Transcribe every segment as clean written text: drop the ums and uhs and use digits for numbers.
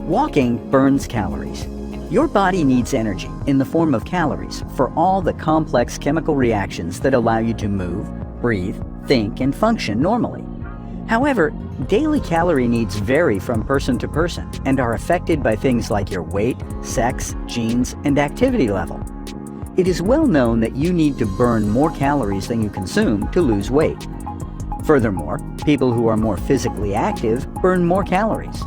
Walking burns calories. Your body needs energy in the form of calories for all the complex chemical reactions that allow you to move, breathe, think, and function normally. However, daily calorie needs vary from person to person and are affected by things like your weight, sex, genes, and activity level. It is well known that you need to burn more calories than you consume to lose weight. Furthermore, people who are more physically active burn more calories.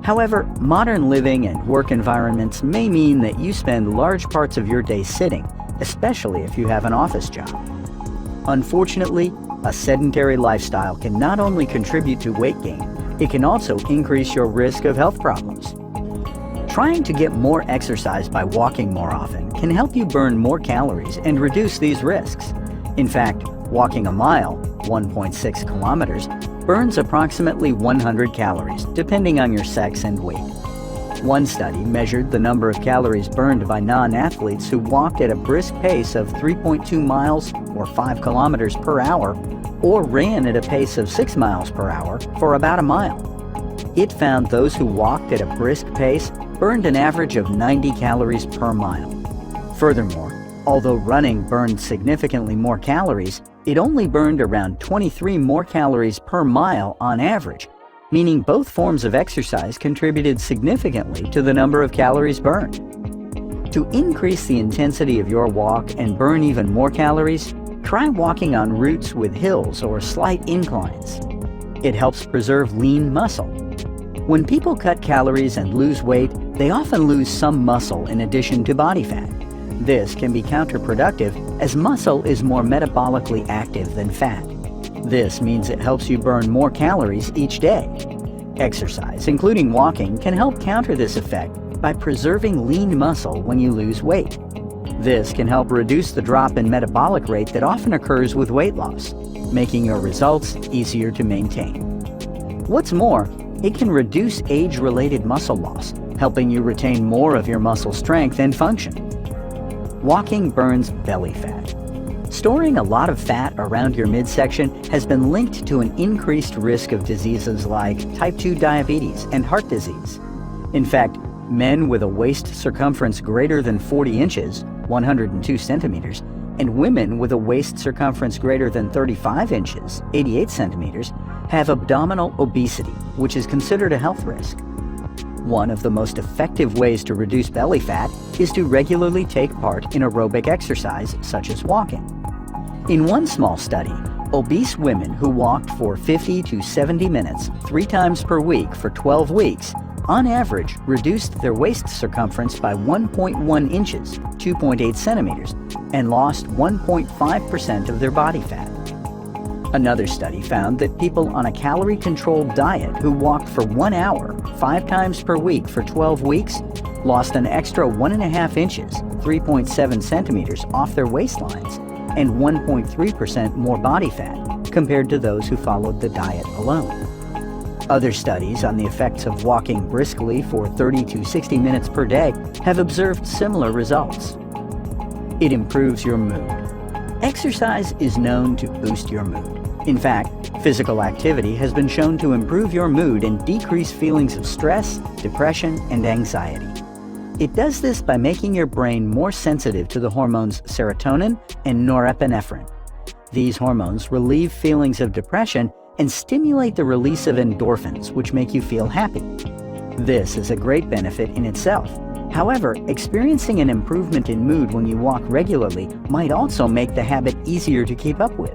However, modern living and work environments may mean that you spend large parts of your day sitting, especially if you have an office job. Unfortunately, a sedentary lifestyle can not only contribute to weight gain, it can also increase your risk of health problems. Trying to get more exercise by walking more often can help you burn more calories and reduce these risks. In fact, walking a mile, 1.6 kilometers, burns approximately 100 calories, depending on your sex and weight. One study measured the number of calories burned by non-athletes who walked at a brisk pace of 3.2 miles or 5 kilometers per hour, or ran at a pace of 6 miles per hour for about a mile. It found those who walked at a brisk pace burned an average of 90 calories per mile. Furthermore, although running burned significantly more calories, it only burned around 23 more calories per mile on average, meaning both forms of exercise contributed significantly to the number of calories burned. To increase the intensity of your walk and burn even more calories, try walking on routes with hills or slight inclines. It helps preserve lean muscle. When people cut calories and lose weight, they often lose some muscle in addition to body fat. This can be counterproductive as muscle is more metabolically active than fat. This means it helps you burn more calories each day. Exercise, including walking, can help counter this effect by preserving lean muscle when you lose weight. This can help reduce the drop in metabolic rate that often occurs with weight loss, making your results easier to maintain. What's more, it can reduce age-related muscle loss, helping you retain more of your muscle strength and function. Walking burns belly fat. Storing a lot of fat around your midsection has been linked to an increased risk of diseases like type 2 diabetes and heart disease. In fact, men with a waist circumference greater than 40 inches, 102 centimeters, and women with a waist circumference greater than 35 inches, 88 centimeters, have abdominal obesity, which is considered a health risk. One of the most effective ways to reduce belly fat is to regularly take part in aerobic exercise such as walking. In one small study, obese women who walked for 50 to 70 minutes 3 times per week for 12 weeks, on average reduced their waist circumference by 1.1 inches, 2.8 centimeters, and lost 1.5% of their body fat. Another study found that people on a calorie-controlled diet who walked for 1 hour 5 times per week for 12 weeks lost an extra 1.5 inches, 3.7 centimeters off their waistlines and 1.3% more body fat compared to those who followed the diet alone. Other studies on the effects of walking briskly for 30 to 60 minutes per day have observed similar results. It improves your mood. Exercise is known to boost your mood. In fact, physical activity has been shown to improve your mood and decrease feelings of stress, depression, and anxiety. It does this by making your brain more sensitive to the hormones serotonin and norepinephrine. These hormones relieve feelings of depression and stimulate the release of endorphins, which make you feel happy. This is a great benefit in itself. However, experiencing an improvement in mood when you walk regularly might also make the habit easier to keep up with.